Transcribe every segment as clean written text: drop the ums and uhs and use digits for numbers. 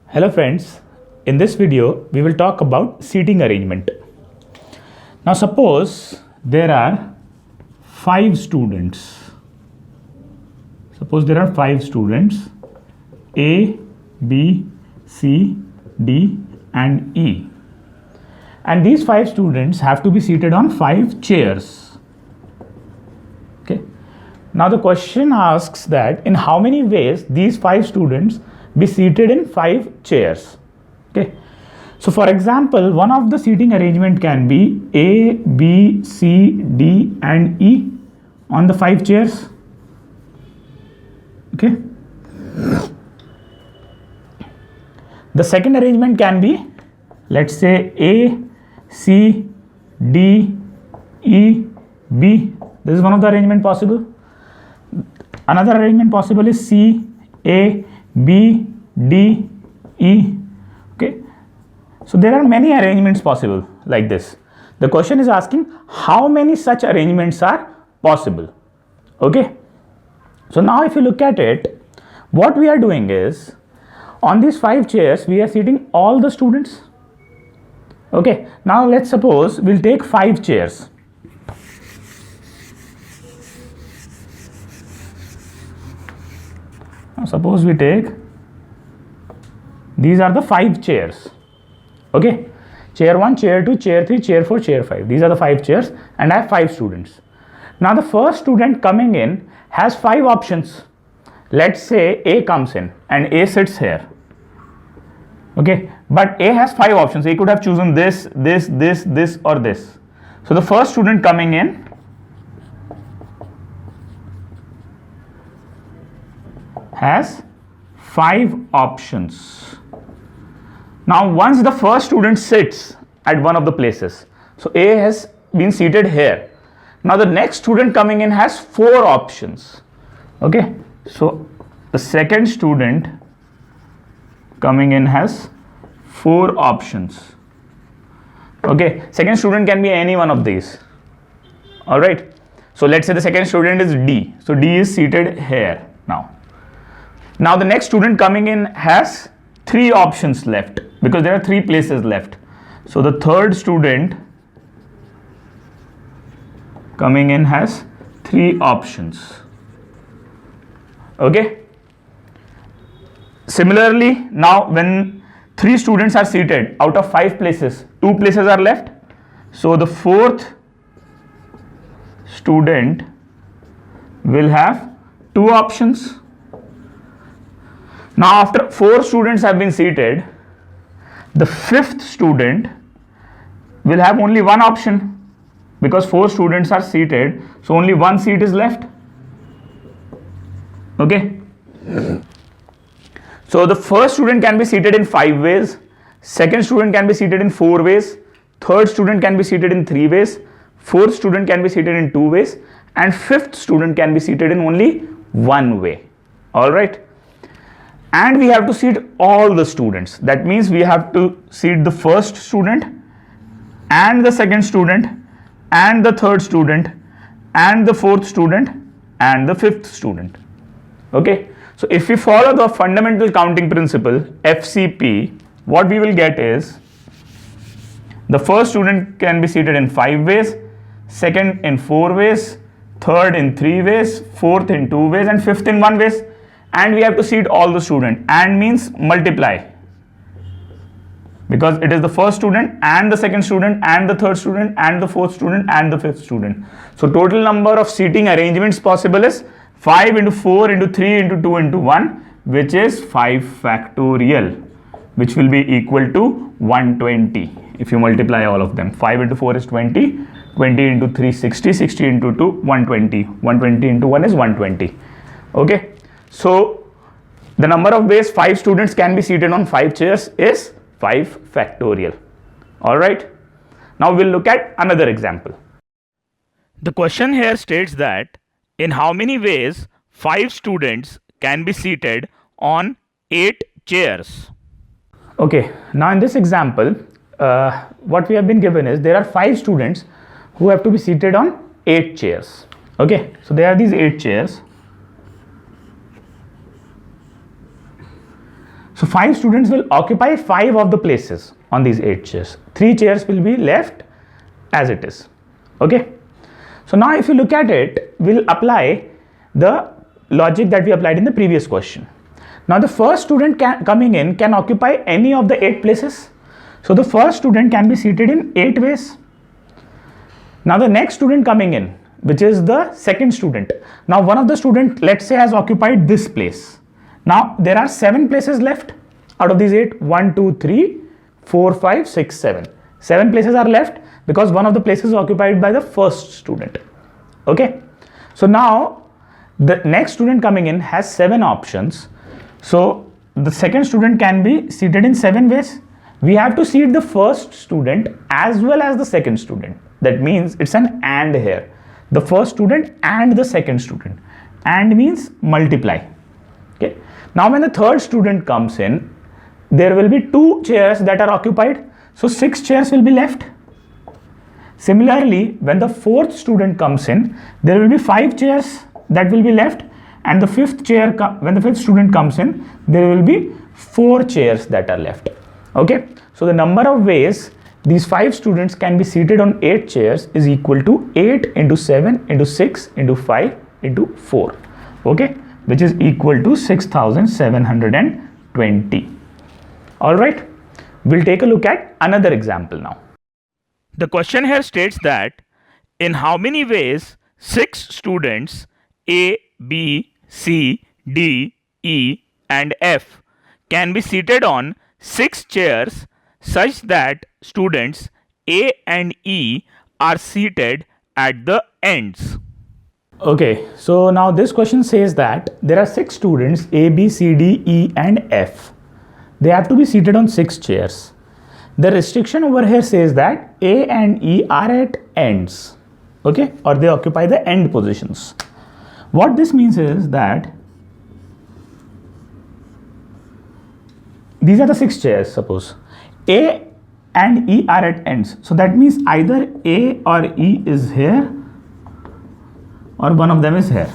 Hello friends, in this video we will talk about seating arrangement. Now suppose there are 5 students. A, B, C, D and E. And these 5 students have to be seated on 5 chairs. Okay. Now the question asks that in how many ways these 5 students be seated in 5 chairs. Okay. So for example, one of the seating arrangement can be A, B, C, D and E on the 5 chairs. Okay. The second arrangement can be, let's say A, C, D, E, B. This is one of the arrangement possible. Another arrangement possible is C, A, B, D, E. Okay. So there are many arrangements possible like this. The question is asking how many such arrangements are possible. Okay. So now if you look at it, what we are doing is on these 5 chairs we are seating all the students. Okay. Now let's suppose we'll take 5 chairs. Now suppose we take, these are the 5 chairs. Okay. Chair 1, chair 2, chair 3, chair 4, chair 5. These are the 5 chairs and I have 5 students. Now the first student coming in has 5 options. Let's say A comes in and A sits here. Okay. But A has 5 options. A could have chosen this, this, this, this or this. So the first student coming in has 5 options. Now once the first student sits at one of the places, so A has been seated here. Now the next student coming in has 4 options. Okay. So the second student coming in has 4 options. Okay. Second student can be any one of these. Alright. So let's say the second student is D. So D is seated here now. Now the next student coming in has 3 options left because there are 3 places left. So the third student coming in has 3 options. Okay. Similarly, now when 3 students are seated out of 5 places, 2 places are left. So the fourth student will have 2 options. Now after 4 students have been seated, the 5th student will have only 1 option because 4 students are seated, so only 1 seat is left. Okay. So the first student can be seated in 5 ways, second student can be seated in 4 ways, third student can be seated in 3 ways, fourth student can be seated in 2 ways, and 5th student can be seated in only 1 way. Alright. And we have to seat all the students. That means we have to seat the first student and the second student and the third student and the fourth student and the 5th student. Okay. So if we follow the fundamental counting principle FCP, what we will get is the first student can be seated in 5 ways, second in 4 ways, third in 3 ways, fourth in 2 ways and 5th in 1 ways. And we have to seat all the students, and means multiply, because it is the first student and the second student and the third student and the fourth student and the 5th student. So total number of seating arrangements possible is 5 into 4 into 3 into 2 into 1, which is 5 factorial, which will be equal to 120 if you multiply all of them. 5 into 4 is 20, 20 into 3 60, 60 into 2 120, 120 into 1 is 120. Okay. So the number of ways 5 students can be seated on 5 chairs is 5 factorial. Alright. Now we'll look at another example. The question here states that in how many ways 5 students can be seated on 8 chairs. Okay. Now in this example, what we have been given is there are 5 students who have to be seated on 8 chairs. Okay. So there are these 8 chairs. So 5 students will occupy 5 of the places on these 8 chairs. 3 chairs will be left as it is. Okay. So now if you look at it, we'll apply the logic that we applied in the previous question. Now the first student coming in can occupy any of the 8 places. So the first student can be seated in 8 ways. Now the next student coming in, which is the second student. Now one of the student, let's say, has occupied this place. Now there are 7 places left out of these 8. 1, 2, 3, 4, 5, 6, 7. 7 places are left because one of the places is occupied by the first student. Okay. So now the next student coming in has 7 options. So the second student can be seated in 7 ways. We have to seat the first student as well as the second student. That means it's an and here. The first student and the second student. And means multiply. Okay. Now when the third student comes in, there will be 2 chairs that are occupied. So 6 chairs will be left. Similarly, when the fourth student comes in, there will be 5 chairs that will be left. And the fifth chair, when the fifth student comes in, there will be 4 chairs that are left. Okay. So the number of ways these 5 students can be seated on 8 chairs is equal to 8 into 7 into 6 into 5 into 4. Okay. Which is equal to 6,720. Alright. We'll take a look at another example now. The question here states that in how many ways 6 students A, B, C, D, E and F can be seated on 6 chairs such that students A and E are seated at the ends. Okay, so now this question says that there are 6 students A, B, C, D, E and F. They have to be seated on 6 chairs. The restriction over here says that A and E are at ends. Okay, or they occupy the end positions. What this means is that these are the 6 chairs, suppose. A and E are at ends. So that means either A or E is here or one of them is here.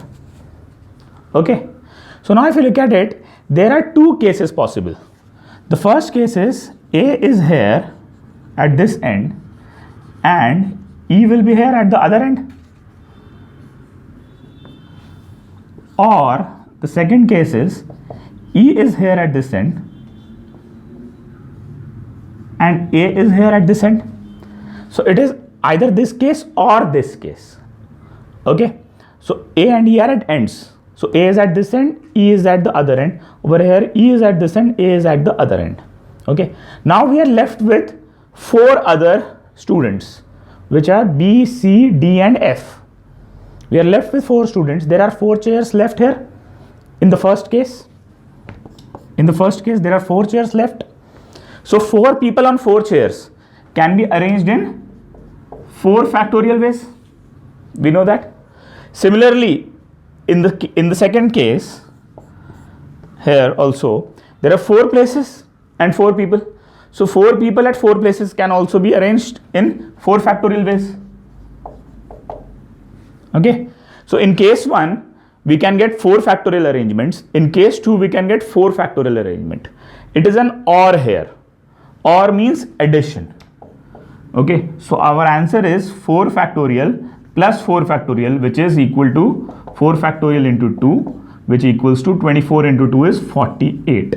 Okay. So now if you look at it, there are 2 cases possible. The first case is A is here at this end and E will be here at the other end. Or the second case is E is here at this end and A is here at this end. So it is either this case or this case. Okay. So A and E are at ends. So A is at this end, E is at the other end. Over here E is at this end, A is at the other end. Okay. Now we are left with 4 other students, which are B, C, D and F. We are left with 4 students. There are 4 chairs left here. In the first case, there are 4 chairs left. So 4 people on 4 chairs can be arranged in 4 factorial ways. We know that. Similarly, in the second case, here also there are 4 places and 4 people. So 4 people at 4 places can also be arranged in 4 factorial ways. Okay. So in case 1, we can get 4 factorial arrangements. In case 2, we can get 4 factorial arrangement. It is an OR here. OR means addition. Okay. So our answer is 4 factorial plus 4 factorial, which is equal to 4 factorial into 2, which equals to 24 into 2 is 48.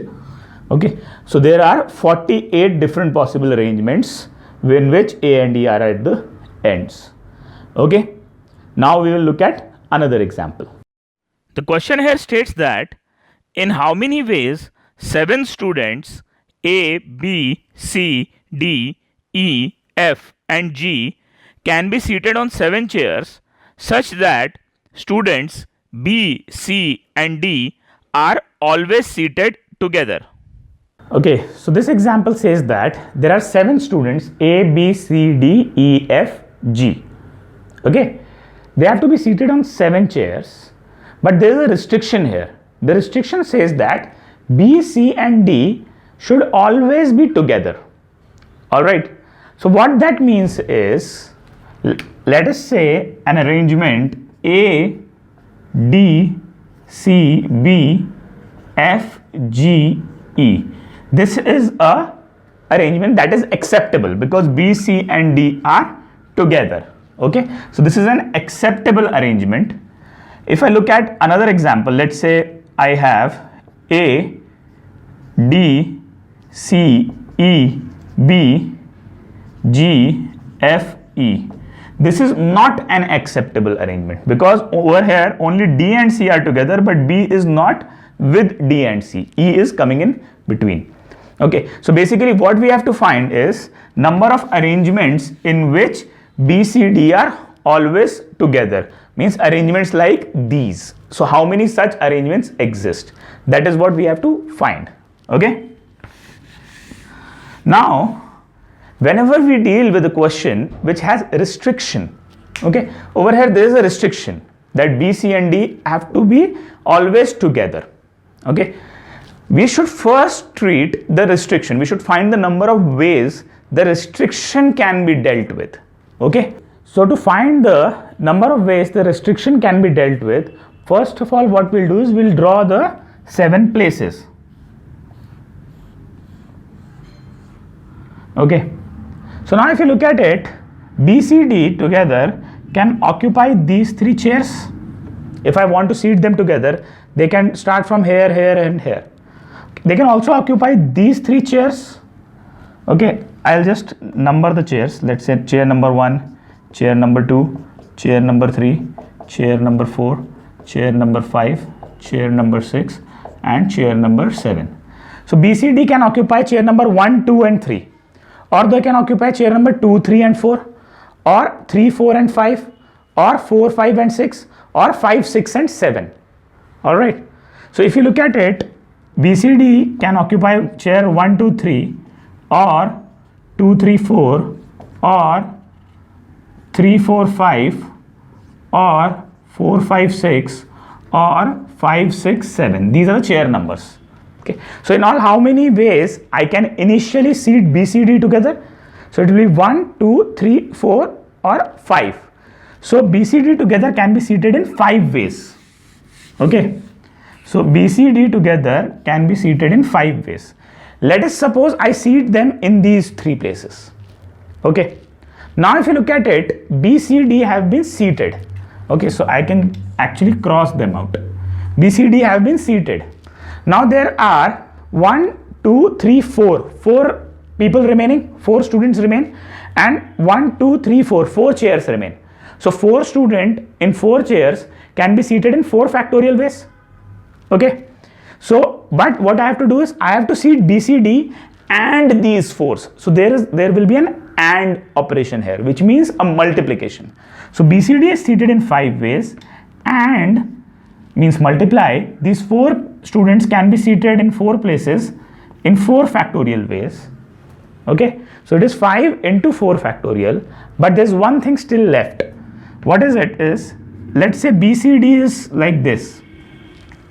Okay. So there are 48 different possible arrangements in which A and E are at the ends. Okay. Now we will look at another example. The question here states that in how many ways 7 students A, B, C, D, E, F and G can be seated on 7 chairs such that students B, C and D are always seated together. Okay, so this example says that there are 7 students A, B, C, D, E, F, G. Okay, they have to be seated on 7 chairs, but there is a restriction here. The restriction says that B, C and D should always be together. Alright, so what that means is, let us say an arrangement A, D, C, B, F, G, E. This is a arrangement that is acceptable because B, C and D are together. Okay, so this is an acceptable arrangement. If I look at another example, let's say I have A, D, C, E, B, G, F, E. This is not an acceptable arrangement because over here only D and C are together, but B is not with D and C. E is coming in between. Okay, so basically what we have to find is number of arrangements in which B, C, D are always together. Means arrangements like these. So how many such arrangements exist? That is what we have to find. Okay. Now, whenever we deal with a question which has restriction, okay, over here there is a restriction that B, C and D have to be always together. Okay, we should first treat the restriction. We should find the number of ways the restriction can be dealt with. Okay, so to find the number of ways the restriction can be dealt with, first of all what we'll do is we'll draw the 7 places. Okay, so now if you look at it, B, C, D together can occupy these 3 chairs. If I want to seat them together, they can start from here, here and here. They can also occupy these 3 chairs. Okay, I'll just number the chairs. Let's say chair number 1, chair number 2, chair number 3, chair number 4, chair number 5, chair number 6 and chair number 7. So BCD can occupy chair number 1, 2 and 3, or they can occupy chair number 2, 3 and 4, or 3, 4 and 5, or 4, 5 and 6, or 5, 6 and 7. All right. So if you look at it, BCD can occupy chair 1, 2, 3, or 2, 3, 4, or 3, 4, 5, or 4, 5, 6, or 5, 6, 7. These are the chair numbers. Okay. So in all, how many ways I can initially seat BCD together? So it will be 1, 2, 3, 4 or 5. So BCD together can be seated in 5 ways. Okay. So BCD together can be seated in 5 ways. Let us suppose I seat them in these 3 places. Okay. Now if you look at it, BCD have been seated. Okay, so I can actually cross them out. BCD have been seated. Now there are 1, 2, 3, 4. 4 people remaining, 4 students remain, and 1, 2, 3, 4. 4 chairs remain. So 4 students in 4 chairs can be seated in 4 factorial ways. Okay. So, but what I have to do is I have to seat BCD and these 4s. So there will be an AND operation here, which means a multiplication. So BCD is seated in 5 ways, and means multiply. These 4 students can be seated in 4 places in 4 factorial ways. Okay, so it is 5 into 4 factorial, but there's one thing still left. What is it? Is let's say BCD is like this,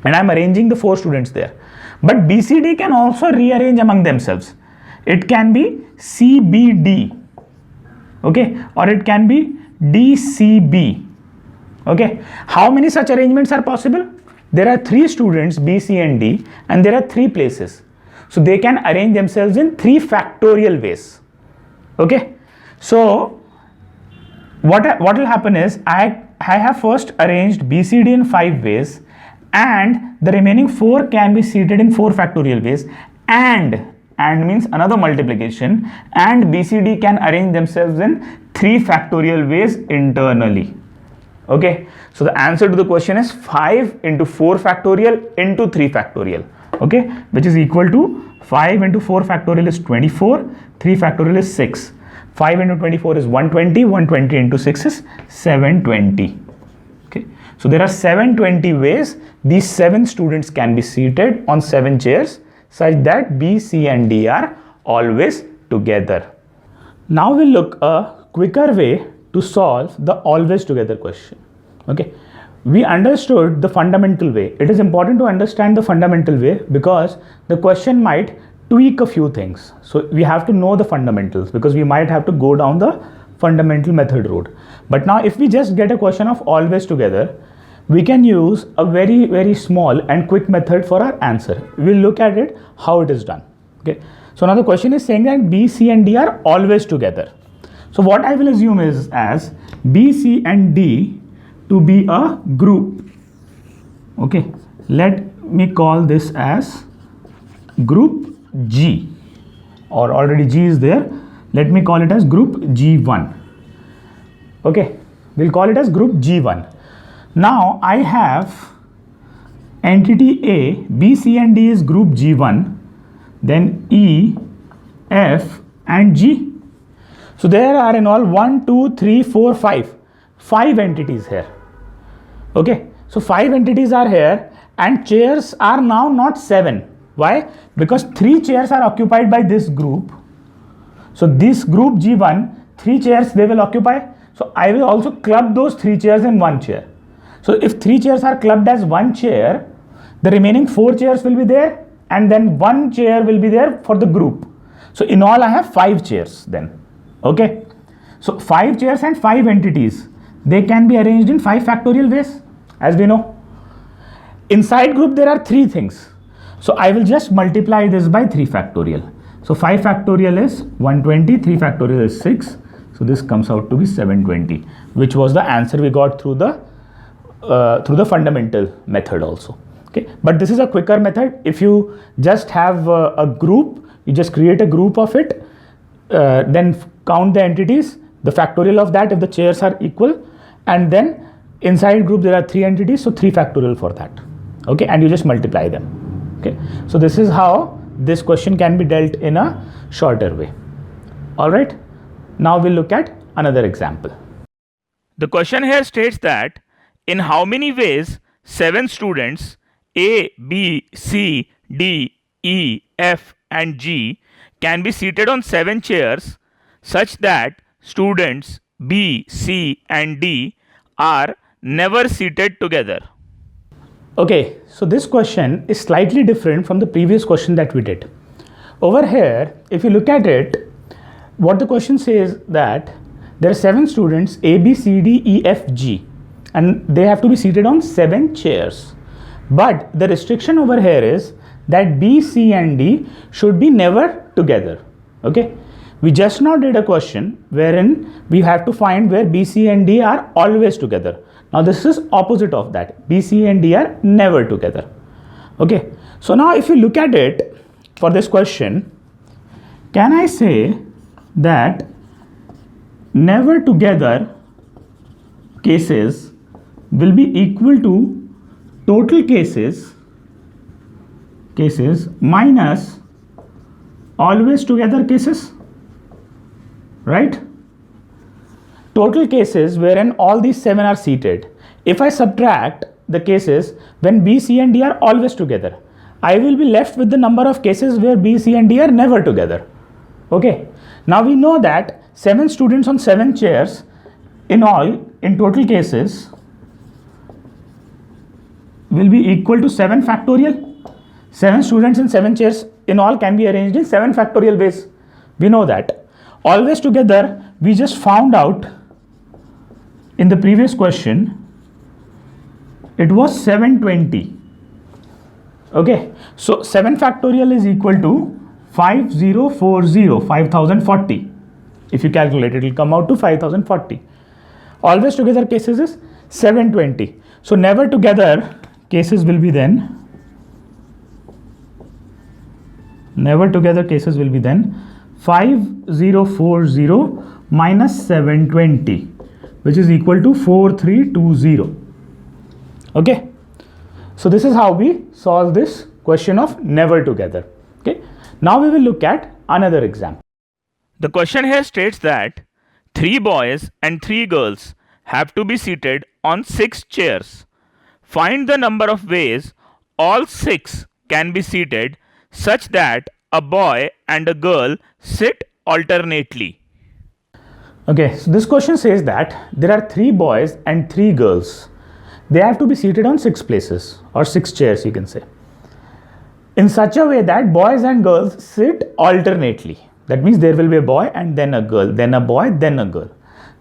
and I'm arranging the 4 students there, but BCD can also rearrange among themselves. It can be CBD, okay, or it can be DCB. Okay, how many such arrangements are possible? There are 3 students B, C and D, and there are 3 places. So they can arrange themselves in 3 factorial ways. Okay, so what will happen is I have first arranged BCD in 5 ways, and the remaining 4 can be seated in 4 factorial ways, and means another multiplication, and BCD can arrange themselves in 3 factorial ways internally. Okay, so the answer to the question is 5 into 4 factorial into 3 factorial. Okay, which is equal to 5 into 4 factorial is 24, 3 factorial is 6. 5 into 24 is 120, 120 into 6 is 720. Okay, so there are 720 ways these 7 students can be seated on 7 chairs such that B, C and D are always together. Now we'll look a quicker way to solve the always together question. Okay, we understood the fundamental way. It is important to understand the fundamental way because the question might tweak a few things. So we have to know the fundamentals because we might have to go down the fundamental method road. But now if we just get a question of always together, we can use a very small and quick method for our answer. We'll look at it how it is done. Okay, so now the question is saying that B, C and D are always together. So what I will assume is as B, C and D to be a group. Okay, let me call this as group G, or already G is there. Let me call it as group G1. Okay, we'll call it as group G1. Now I have entity A, B, C and D is group G1, then E, F and G. So there are in all 1, 2, 3, 4, 5 entities here. Okay, so 5 entities are here and chairs are now not 7. Why? Because 3 chairs are occupied by this group. So this group G1, 3 chairs they will occupy. So I will also club those 3 chairs in 1 chair. So if 3 chairs are clubbed as 1 chair, the remaining 4 chairs will be there and then 1 chair will be there for the group. So in all I have 5 chairs then. Okay, so 5 chairs and 5 entities, they can be arranged in 5 factorial ways, as we know. Inside group there are 3 things. So I will just multiply this by 3 factorial. So 5 factorial is 120, 3 factorial is 6. So this comes out to be 720, which was the answer we got through the fundamental method also. Okay, but this is a quicker method. If you just have a group, you just create a group of it, then count the entities, the factorial of that if the chairs are equal, and then inside group there are 3 entities, so 3 factorial for that. Okay, and you just multiply them. Okay, so this is how this question can be dealt in a shorter way. All right, now we'll look at another example. The question here states that in how many ways 7 students A, B, C, D, E, F and G can be seated on 7 chairs such that students B, C and D are never seated together. Okay, so this question is slightly different from the previous question that we did. Over here, if you look at it, what the question says that there are 7 students A, B, C, D, E, F, G, and they have to be seated on 7 chairs. But the restriction over here is that B, C and D should be never together. Okay, we just now did a question wherein we have to find where B, C and D are always together. Now this is opposite of that. B, C and D are never together. Okay, so now if you look at it for this question, can I say that never together cases will be equal to total cases minus always together cases, right? Total cases wherein all these 7 are seated. If I subtract the cases when B, C and D are always together, I will be left with the number of cases where B, C and D are never together. Okay, now we know that 7 students on 7 chairs in all, in total cases, will be equal to 7 factorial. 7 students in 7 chairs in all can be arranged in 7 factorial ways. We know that. Always together, we just found out in the previous question, it was 720. Okay, so 7 factorial is equal to 5040. If you calculate, it will come out to 5040. Always together cases is 720. So never together cases will be then 5040 minus 720, which is equal to 4320. Okay, so this is how we solve this question of never together. Okay, now we will look at another example. The question here states that 3 boys and 3 girls have to be seated on 6 chairs. Find the number of ways all 6 can be seated such that a boy and a girl sit alternately. Okay, so this question says that there are 3 boys and 3 girls. They have to be seated on 6 places or 6 chairs, you can say, in such a way that boys and girls sit alternately. That means there will be a boy and then a girl, then a boy, then a girl.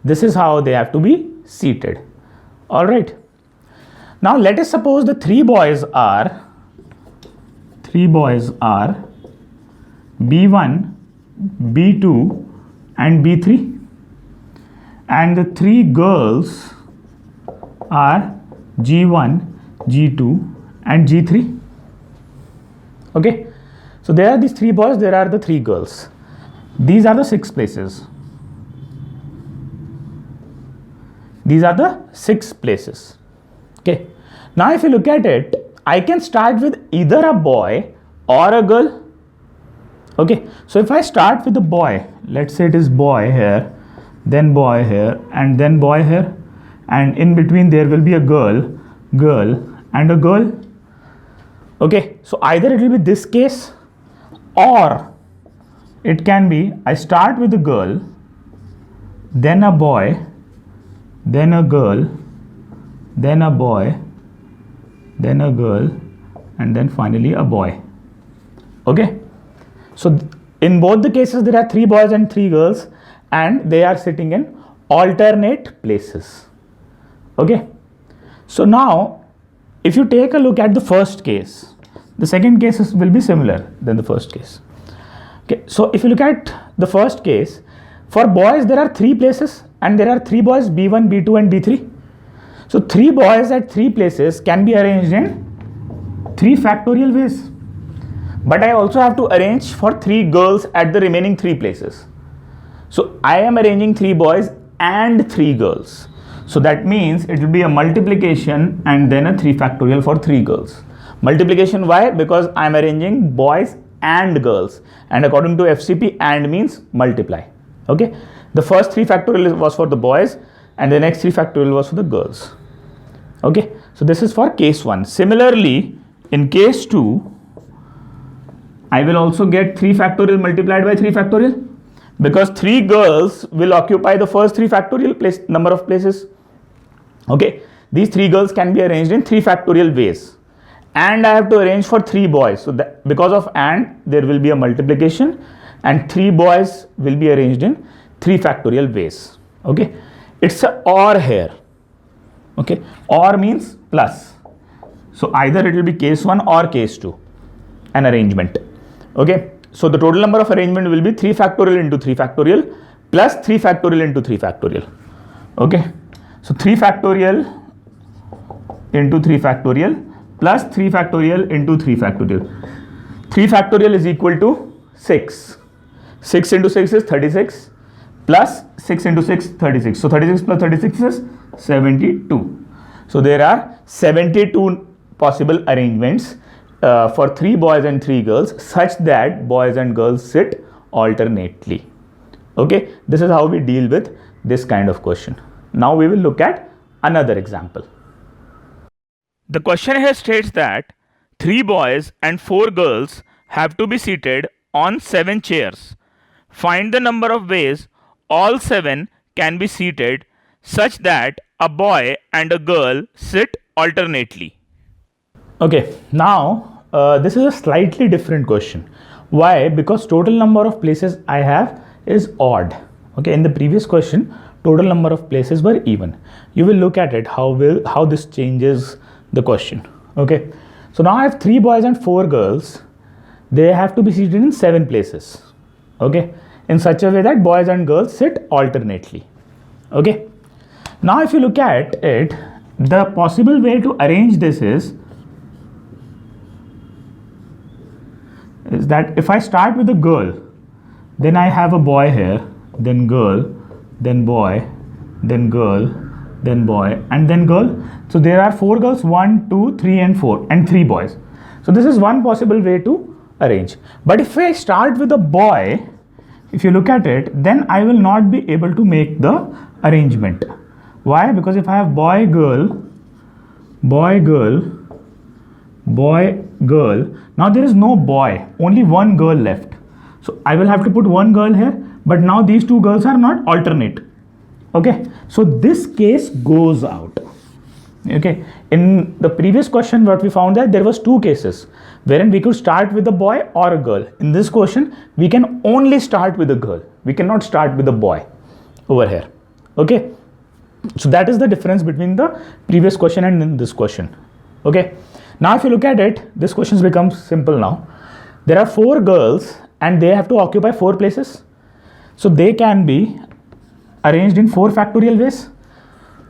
This is how they have to be seated. All right. Now let us suppose the 3 boys are B1, B2 and B3, and the three girls are G1, G2 and G3. Okay, so there are these three boys, there are the three girls. These are the 6 places. These are the 6 places. Okay, now if you look at it, I can start with either a boy or a girl. Okay, so if I start with a boy, let's say it is boy here, then boy here, and then boy here, and in between there will be a girl and a girl. Okay, so either it will be this case, or it can be I start with a girl, then a boy, then a girl, then a boy, then a girl, and then finally a boy. Okay, so in both the cases there are 3 boys and 3 girls, and they are sitting in alternate places. Okay, so now if you take a look at the first case, the second case will be similar than the first case. Okay, so if you look at the first case, for boys there are 3 places and there are 3 boys, B1, B2 and B3. So 3 boys at 3 places can be arranged in 3 factorial ways. But I also have to arrange for 3 girls at the remaining 3 places. So I am arranging 3 boys and 3 girls. So that means it will be a multiplication and then a 3 factorial for 3 girls. Multiplication, why? Because I am arranging boys and girls, and according to FCP, and means multiply. Okay, the first 3 factorial was for the boys and the next 3 factorial was for the girls. Okay, so this is for case 1. Similarly, in case 2, I will also get 3 factorial multiplied by 3 factorial, because 3 girls will occupy the first 3 factorial number of places. Okay, these 3 girls can be arranged in 3 factorial ways, and I have to arrange for 3 boys. So that because of and, there will be a multiplication, and 3 boys will be arranged in 3 factorial ways. Okay, it's a or here. Okay, or means plus. So either it will be case 1 or case 2, an arrangement. Okay, so the total number of arrangement will be 3 factorial into 3 factorial plus 3 factorial into 3 factorial. Okay, so 3 factorial into 3 factorial plus 3 factorial into 3 factorial. 3 factorial is equal to 6. 6 into 6 is 36 plus 6 into 6 36. So 36 plus 36 is 72. So there are 72 possible arrangements for 3 boys and 3 girls, such that boys and girls sit alternately. Okay, this is how we deal with this kind of question. Now we will look at another example. The question here states that 3 boys and 4 girls have to be seated on 7 chairs. Find the number of ways all 7 can be seated such that a boy and a girl sit alternately. Okay, now this is a slightly different question. Why? Because total number of places I have is odd. Okay, in the previous question, total number of places were even. You will look at it how this changes the question. Okay, so now I have 3 boys and 4 girls. They have to be seated in 7 places. Okay, in such a way that boys and girls sit alternately. Okay, now if you look at it, the possible way to arrange this is that if I start with a girl, then I have a boy here, then girl, then boy, then girl, then boy, and then girl. So there are 4 girls, 1, 2, 3 and 4, and 3 boys. So this is one possible way to arrange. But if I start with a boy, if you look at it, then I will not be able to make the arrangement. Why? Because if I have boy, girl, boy, girl, boy, girl, now there is no boy, only one girl left. So I will have to put one girl here, but now these 2 girls are not alternate. Okay, so this case goes out. Okay, in the previous question what we found that there was 2 cases wherein we could start with a boy or a girl. In this question we can only start with a girl, we cannot start with a boy over here. Okay, so that is the difference between the previous question and in this question. Okay, now if you look at it, this question becomes simple now. There are 4 girls and they have to occupy 4 places. So they can be arranged in 4 factorial ways.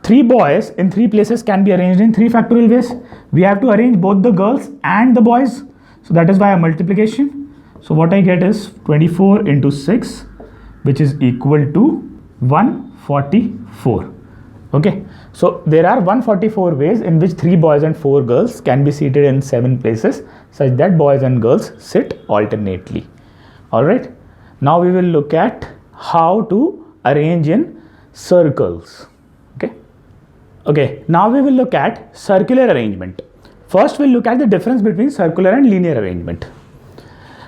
3 boys in 3 places can be arranged in 3 factorial ways. We have to arrange both the girls and the boys. So that is by a multiplication. So what I get is 24 into 6, which is equal to 144. Okay. So there are 144 ways in which 3 boys and 4 girls can be seated in 7 places, such that boys and girls sit alternately. Alright. Now we will look at how to arrange in circles. Okay, now we will look at circular arrangement. First we'll look at the difference between circular and linear arrangement.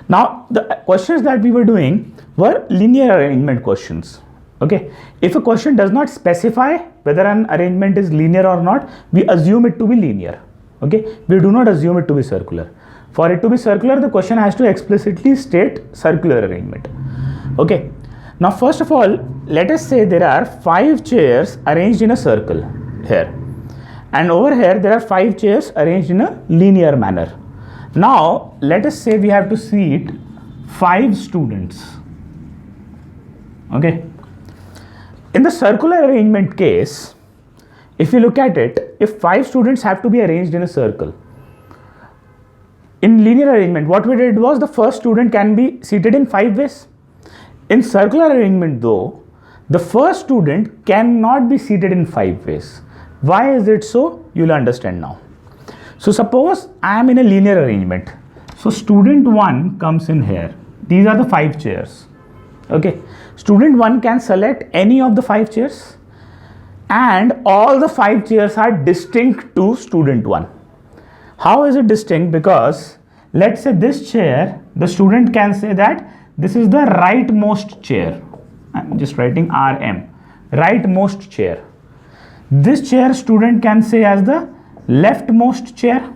Now the questions that we were doing were linear arrangement questions. Okay, if a question does not specify whether an arrangement is linear or not, we assume it to be linear. Okay, we do not assume it to be circular. For it to be circular, the question has to explicitly state circular arrangement. Okay, now first of all, let us say there are 5 chairs arranged in a circle here, and over here there are 5 chairs arranged in a linear manner. Now let us say we have to seat 5 students. Okay, in the circular arrangement case, if you look at it, if 5 students have to be arranged in a circle, in linear arrangement what we did was the first student can be seated in 5 ways. In circular arrangement though, the first student cannot be seated in 5 ways. Why is it so? You'll understand now. So suppose I am in a linear arrangement. So student 1 comes in here. These are the 5 chairs. Okay. Student 1 can select any of the 5 chairs, and all the 5 chairs are distinct to student 1. How is it distinct? Because let's say this chair, the student can say that this is the rightmost chair. I'm just writing RM, rightmost chair. This chair student can say as the leftmost chair.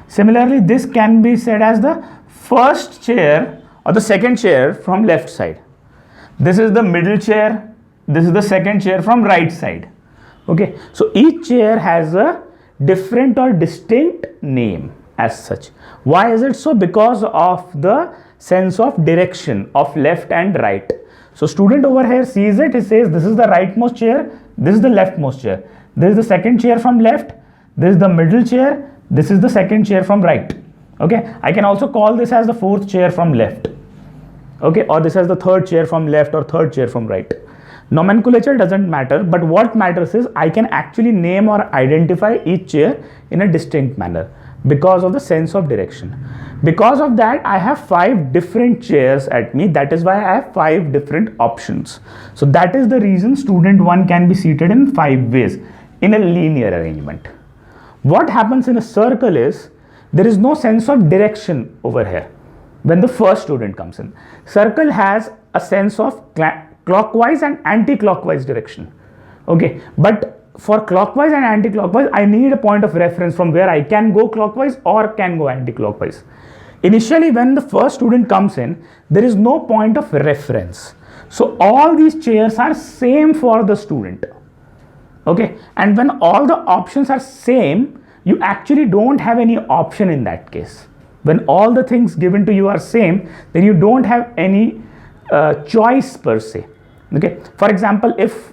Similarly, this can be said as the first chair or the second chair from left side. This is the middle chair. This is the second chair from right side. Okay, so each chair has a different or distinct name as such. Why is it so? Because of the sense of direction of left and right. So student over here sees it, he says this is the rightmost chair, this is the leftmost chair, this is the second chair from left, this is the middle chair, this is the second chair from right. Okay, I can also call this as the 4th chair from left. Okay, or this as the 3rd chair from left or 3rd chair from right. Nomenclature doesn't matter, but what matters is I can actually name or identify each chair in a distinct manner because of the sense of direction. Because of that, I have 5 different chairs at me. That is why I have 5 different options. So that is the reason student 1 can be seated in 5 ways in a linear arrangement. What happens in a circle is there is no sense of direction over here when the first student comes in. Circle has a sense of clockwise and anti-clockwise direction. Okay, but for clockwise and anti-clockwise, I need a point of reference from where I can go clockwise or can go anti-clockwise. Initially, when the first student comes in, there is no point of reference. So all these chairs are same for the student. Okay, and when all the options are same, you actually don't have any option in that case. When all the things given to you are same, then you don't have any choice per se. Okay, for example, if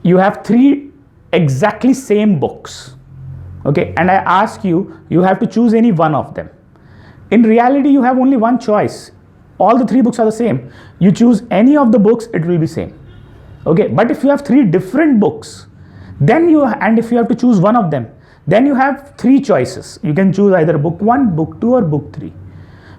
you have 3 exactly same books, okay, and I ask you, you have to choose any one of them. In reality, you have only one choice. All the 3 books are the same. You choose any of the books, it will be same. Okay, but if you have 3 different books, then if you have to choose one of them, then you have 3 choices. You can choose either book 1, book 2 or book 3.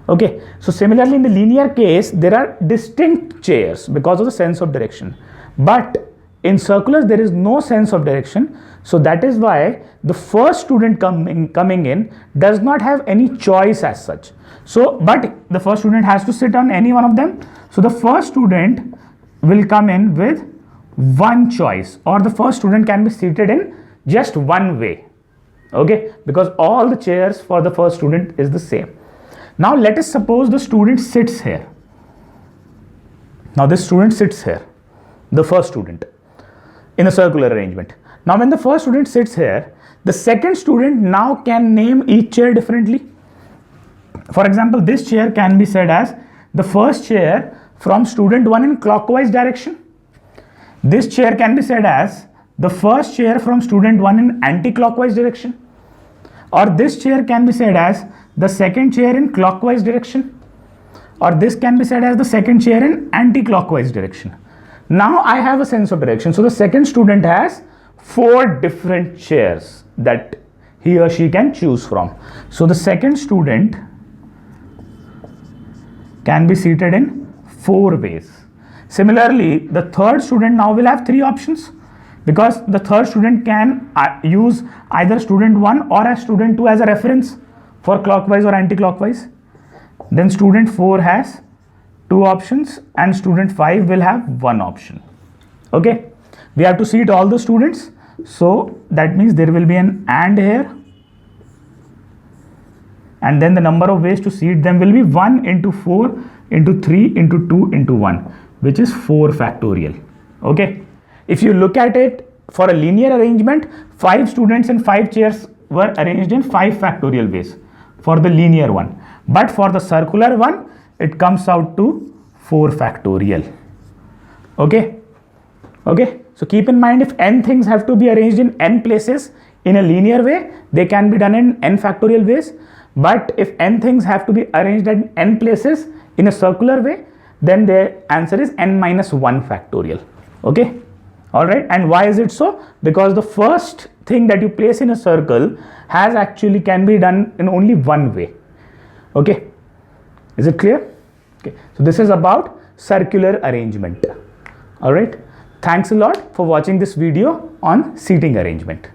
Okay, so similarly in the linear case, there are distinct chairs because of the sense of direction. But in circulars, there is no sense of direction. So that is why the first student coming in does not have any choice as such. So, but the first student has to sit on any one of them. So the first student will come in with one choice, or the first student can be seated in just one way. Okay, because all the chairs for the first student is the same. Now let us suppose the student sits here. Now this student sits here, the first student, in a circular arrangement. Now when the first student sits here, the second student now can name each chair differently. for example, this chair can be said as the first chair from student 1 in clockwise direction. This chair can be said as the first chair from student 1 in anti-clockwise direction. Or this chair can be said as the second chair in clockwise direction. Or this can be said as the second chair in anti-clockwise direction. Now I have a sense of direction. So the second student has 4 different chairs that he or she can choose from. So the second student can be seated in 4 ways. Similarly, the third student now will have 3 options, because the third student can use either student 1 or as student 2 as a reference for clockwise or anti-clockwise. Then student 4 has 2 options and student 5 will have 1 option. Okay, we have to seat all the students, so that means there will be an AND here, and then the number of ways to seat them will be 1 into 4 into 3 into 2 into 1, which is 4 factorial. Okay, if you look at it for a linear arrangement, 5 students and 5 chairs were arranged in 5 factorial ways for the linear one, but for the circular one it comes out to 4 factorial. Okay, so keep in mind, if n things have to be arranged in n places in a linear way, they can be done in n factorial ways, but if n things have to be arranged in n places in a circular way, then the answer is n minus 1 factorial. Okay, all right. And why is it so? Because the first thing that you place in a circle has actually can be done in only one way. Okay, is it clear? Okay, so this is about circular arrangement. All right, thanks a lot for watching this video on seating arrangement.